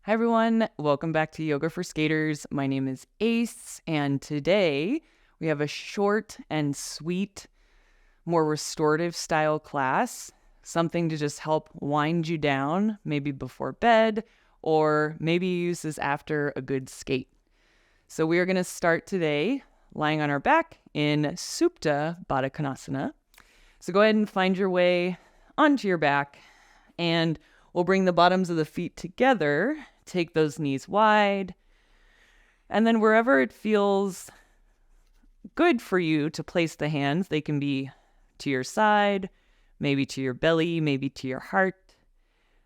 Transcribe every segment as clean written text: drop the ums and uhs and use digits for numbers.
Hi everyone, welcome back to Yoga for Skaters. My name is Ace, and today we have a short and sweet, more restorative style class, something to just help wind you down, maybe before bed, or maybe you use this after a good skate. So we are going to start today lying on our back in Supta Baddha Konasana. So go ahead and find your way onto your back, and we'll bring the bottoms of the feet together. Take those knees wide. And then wherever it feels good for you to place the hands, they can be to your side, maybe to your belly, maybe to your heart.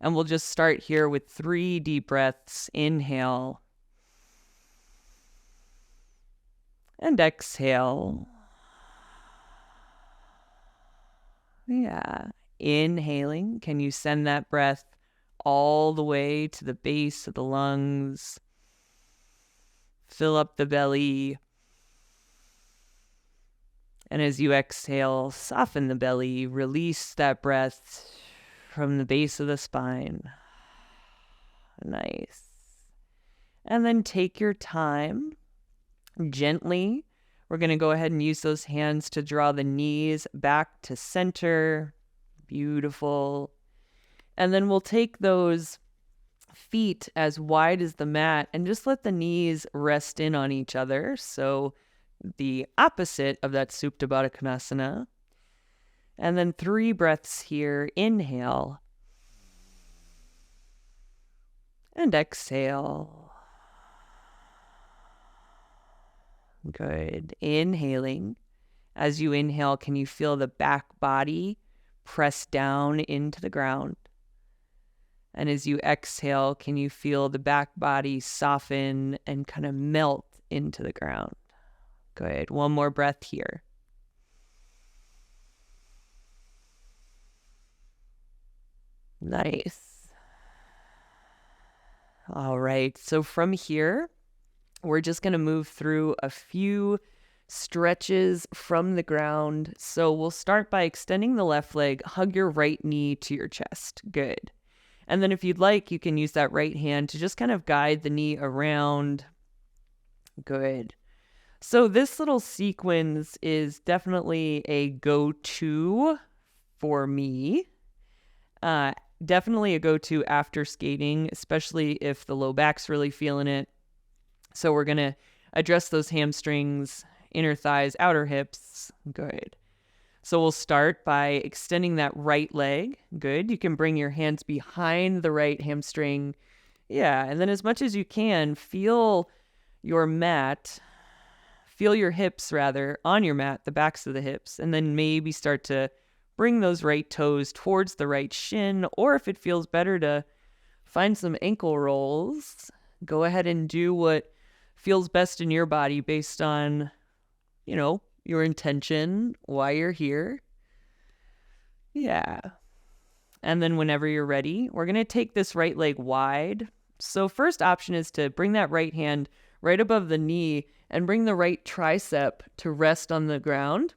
And we'll just start here with 3 deep breaths. Inhale. And exhale. Yeah. Inhaling. Can you send that breath all the way to the base of the lungs? Fill up the belly. And as you exhale, soften the belly. Release that breath from the base of the spine. Nice. And then take your time. Gently, we're going to go ahead and use those hands to draw the knees back to center. Beautiful. And then we'll take those feet as wide as the mat and just let the knees rest in on each other. So the opposite of that Supta Baddha Konasana. And then 3 breaths here. Inhale. And exhale. Good. Inhaling. As you inhale, can you feel the back body press down into the ground? And as you exhale, can you feel the back body soften and kind of melt into the ground? Good. One more breath here. Nice. All right. So from here, we're just going to move through a few stretches from the ground. So we'll start by extending the left leg. Hug your right knee to your chest. Good. And then if you'd like, you can use that right hand to just kind of guide the knee around. Good. So this little sequence is definitely a go-to for me. Definitely a go-to after skating, especially if the low back's really feeling it. So we're going to address those hamstrings, inner thighs, outer hips. Good. So we'll start by extending that right leg. Good. You can bring your hands behind the right hamstring. Yeah. And then as much as you can, feel your mat, feel your hips rather on your mat, the backs of the hips, and then maybe start to bring those right toes towards the right shin. Or if it feels better to find some ankle rolls, go ahead and do what feels best in your body based on, your intention, why you're here. Yeah. And then whenever you're ready, we're going to take this right leg wide. So first option is to bring that right hand right above the knee and bring the right tricep to rest on the ground.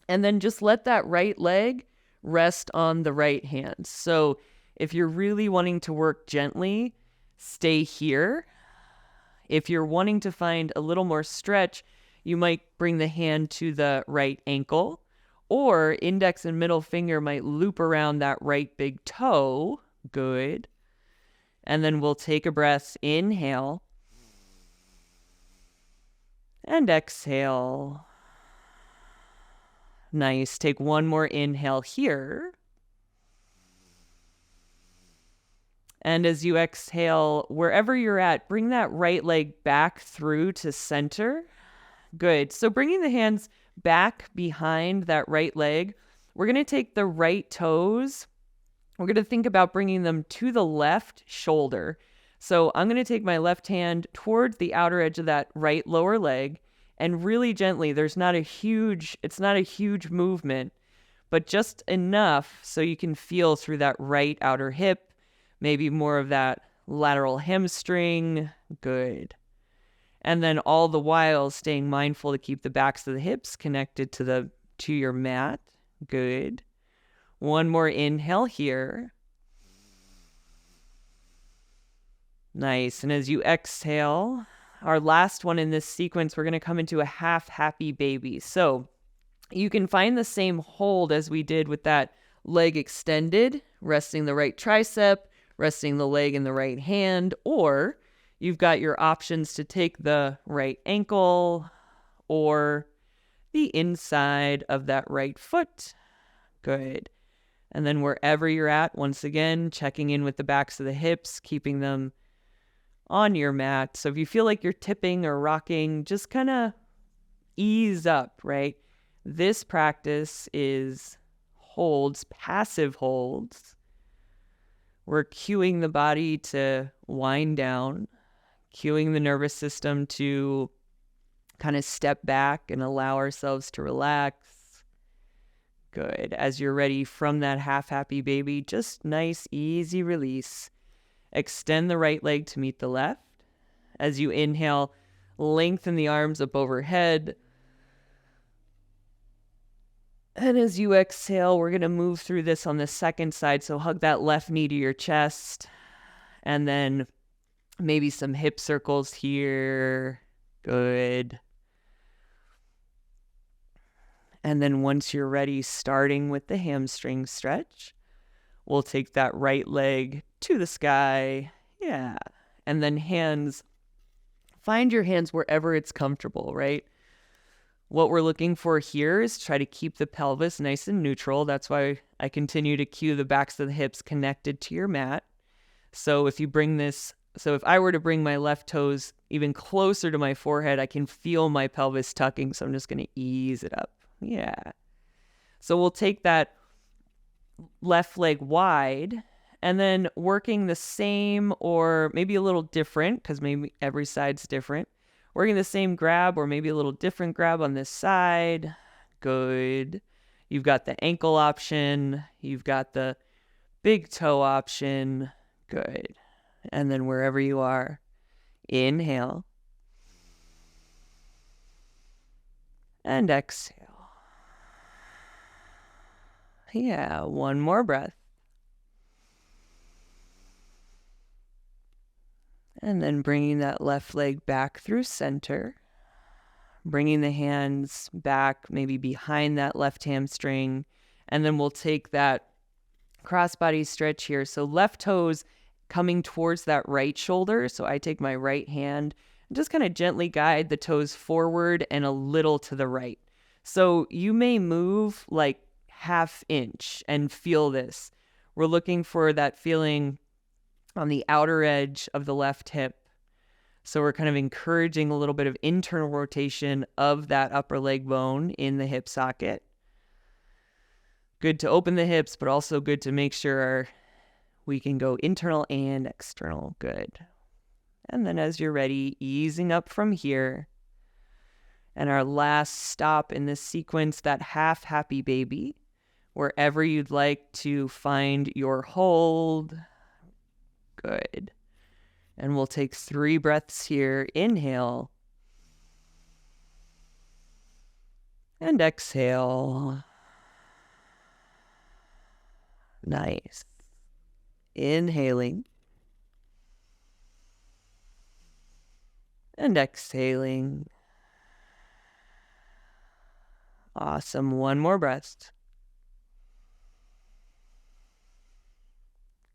And then just let that right leg rest on the right hand. So if you're really wanting to work gently, stay here. If you're wanting to find a little more stretch, you might bring the hand to the right ankle, or index and middle finger might loop around that right big toe. Good. And then we'll take a breath. Inhale. And exhale. Nice. Take one more inhale here. And as you exhale, wherever you're at, bring that right leg back through to center. Good. So bringing the hands back behind that right leg, we're going to take the right toes. We're going to think about bringing them to the left shoulder. So I'm going to take my left hand towards the outer edge of that right lower leg, and really gently, it's not a huge movement, but just enough so you can feel through that right outer hip, maybe more of that lateral hamstring. Good. And then all the while staying mindful to keep the backs of the hips connected to your mat. Good. One more inhale here. Nice. And as you exhale, our last one in this sequence, we're going to come into a half happy baby. So you can find the same hold as we did with that leg extended, resting the right tricep, resting the leg in the right hand, or you've got your options to take the right ankle or the inside of that right foot. Good. And then wherever you're at, once again, checking in with the backs of the hips, keeping them on your mat. So if you feel like you're tipping or rocking, just kind of ease up, right? This practice is holds, passive holds. We're cueing the body to wind down, cueing the nervous system to kind of step back and allow ourselves to relax. Good. As you're ready from that half happy baby, just nice, easy release. Extend the right leg to meet the left. As you inhale, lengthen the arms up overhead. And as you exhale, we're going to move through this on the second side. So hug that left knee to your chest. And then maybe some hip circles here. Good. And then once you're ready, starting with the hamstring stretch, we'll take that right leg to the sky. Yeah. And then hands, find your hands wherever it's comfortable, right? What we're looking for here is try to keep the pelvis nice and neutral. That's why I continue to cue the backs of the hips connected to your mat. So if I were to bring my left toes even closer to my forehead, I can feel my pelvis tucking. So I'm just going to ease it up. Yeah. So we'll take that left leg wide and then working the same or maybe a little different, because maybe every side's different. Working the same grab or maybe a little different grab on this side. Good. You've got the ankle option. You've got the big toe option. Good. And then wherever you are, inhale. And exhale. Yeah, one more breath. And then bringing that left leg back through center. Bringing the hands back, maybe behind that left hamstring. And then we'll take that crossbody stretch here. So left toes coming towards that right shoulder. So I take my right hand and just kind of gently guide the toes forward and a little to the right. So you may move like half inch and feel this. We're looking for that feeling on the outer edge of the left hip. So we're kind of encouraging a little bit of internal rotation of that upper leg bone in the hip socket. Good to open the hips, but also good to make sure we can go internal and external. Good. And then as you're ready, easing up from here. And our last stop in this sequence, that half happy baby. Wherever you'd like to find your hold. Good. And we'll take 3 breaths here. Inhale. And exhale. Nice. Inhaling. And exhaling. Awesome. One more breath.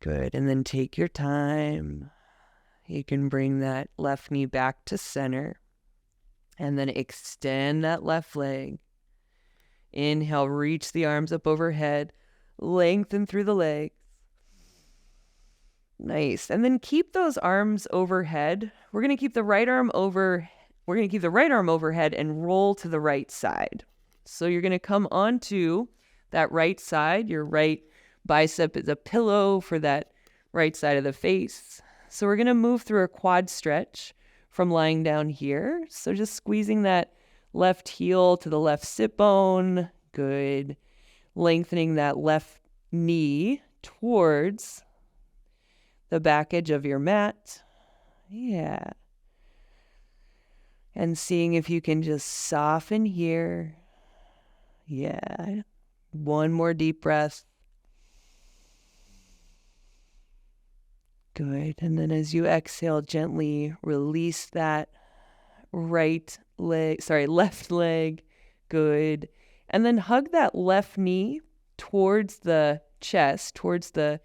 Good. And then take your time. You can bring that left knee back to center. And then extend that left leg. Inhale, reach the arms up overhead. Lengthen through the legs. Nice. And then keep those arms overhead. We're going to keep the right arm overhead and roll to the right side. So you're going to come onto that right side. Your right bicep is a pillow for that right side of the face. So we're going to move through a quad stretch from lying down here. So just squeezing that left heel to the left sit bone. Good. Lengthening that left knee towards the back edge of your mat. Yeah. And seeing if you can just soften here. Yeah. One more deep breath. Good. And then as you exhale, gently release that left leg. Good. And then hug that left knee towards the chest, towards the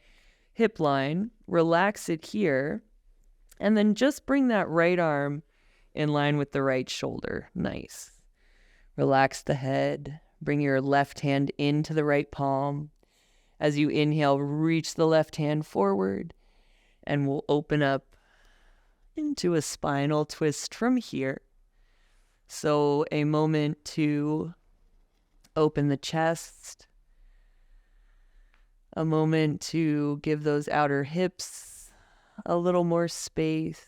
hip line. Relax it here. And then just bring that right arm in line with the right shoulder. Nice. Relax the head. Bring your left hand into the right palm. As you inhale, reach the left hand forward. And we'll open up into a spinal twist from here. So a moment to open the chest. A moment to give those outer hips a little more space.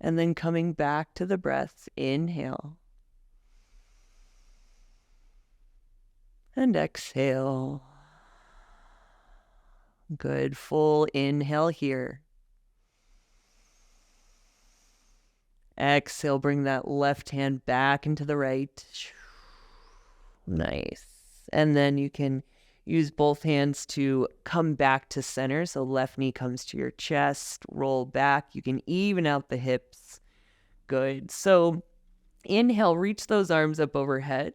And then coming back to the breath, inhale. And exhale. Good. Full inhale here. Exhale, bring that left hand back into the right. Nice. And then you can use both hands to come back to center. So left knee comes to your chest, roll back. You can even out the hips. Good. So inhale, reach those arms up overhead.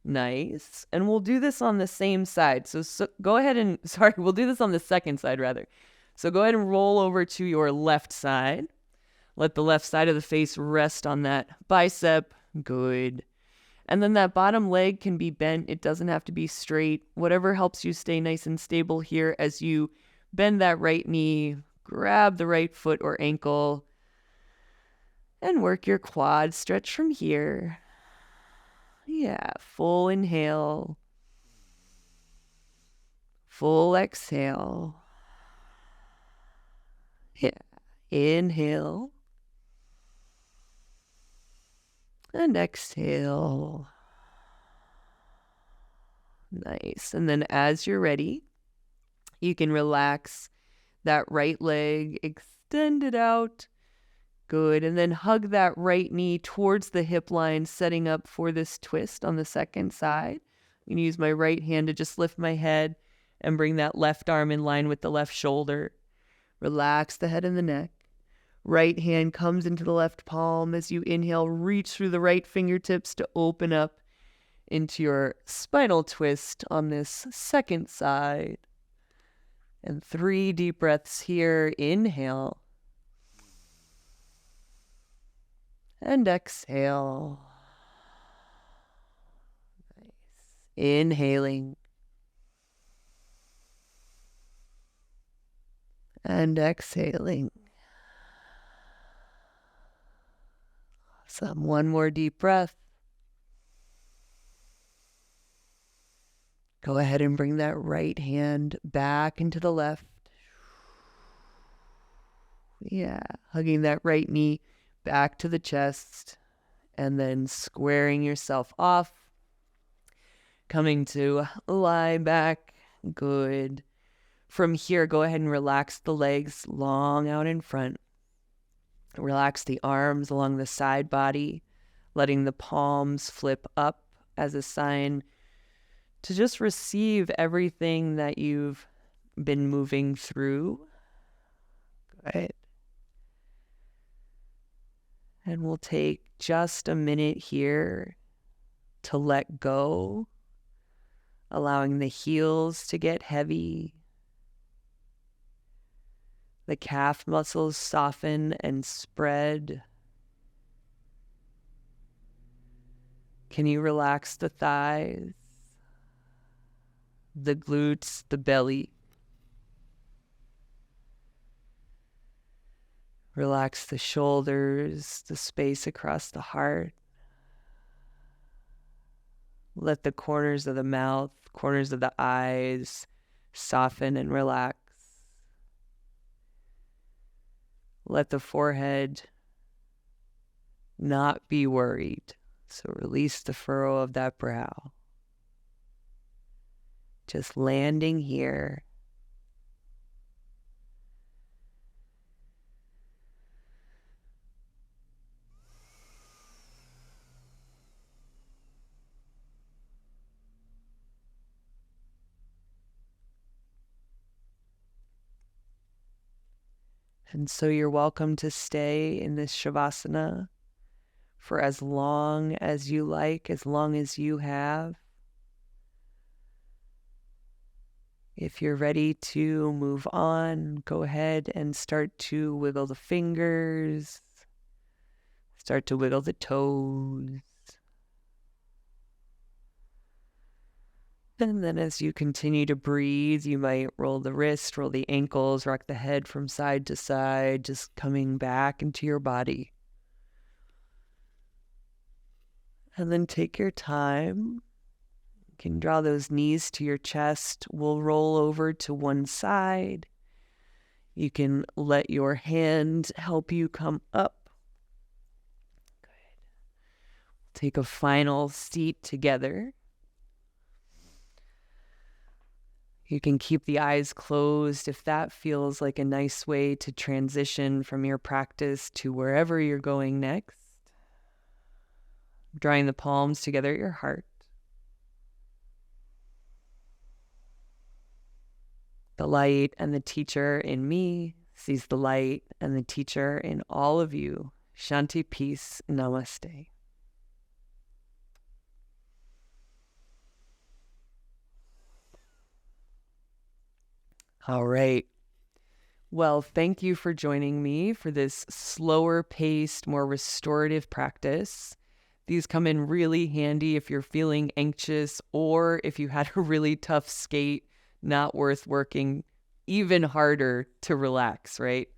Nice. And we'll do this on the same side. So go ahead and, we'll do this on the second side rather. So go ahead and roll over to your left side. Let the left side of the face rest on that bicep. Good. And then that bottom leg can be bent. It doesn't have to be straight. Whatever helps you stay nice and stable here as you bend that right knee, grab the right foot or ankle, and work your quad. Stretch from here. Yeah, full inhale. Full exhale. Yeah, inhale. And exhale. Nice. And then as you're ready, you can relax that right leg, extend it out. Good. And then hug that right knee towards the hip line, setting up for this twist on the second side. I'm going to use my right hand to just lift my head and bring that left arm in line with the left shoulder. Relax the head and the neck. Right hand comes into the left palm. As you inhale, reach through the right fingertips to open up into your spinal twist on this second side. And 3 deep breaths here. Inhale. And exhale. Nice. Inhaling. And exhaling. Awesome. One more deep breath. Go ahead and bring that right hand back into the left. Yeah, hugging that right knee back to the chest and then squaring yourself off. Coming to lie back. Good. From here, go ahead and relax the legs long out in front. Relax the arms along the side body, letting the palms flip up as a sign to just receive everything that you've been moving through. Good. And we'll take just a minute here to let go, allowing the heels to get heavy, the calf muscles soften and spread. Can you relax the thighs, the glutes, the belly? Relax the shoulders, the space across the heart. Let the corners of the mouth, corners of the eyes soften and relax. Let the forehead not be worried. So release the furrow of that brow. Just landing here. And so you're welcome to stay in this Shavasana for as long as you like, as long as you have. If you're ready to move on, go ahead and start to wiggle the fingers, start to wiggle the toes. And then as you continue to breathe, you might roll the wrist, roll the ankles, rock the head from side to side, just coming back into your body. And then take your time. You can draw those knees to your chest. We'll roll over to one side. You can let your hand help you come up. Good. Take a final seat together. You can keep the eyes closed if that feels like a nice way to transition from your practice to wherever you're going next. Drawing the palms together at your heart. The light and the teacher in me sees the light and the teacher in all of you. Shanti, peace, namaste. All right. Well, thank you for joining me for this slower paced, more restorative practice. These come in really handy if you're feeling anxious or if you had a really tough skate, not worth working even harder to relax, right?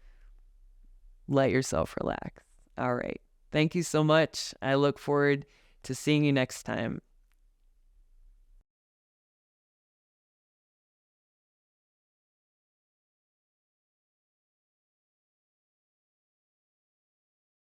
Let yourself relax. All right. Thank you so much. I look forward to seeing you next time.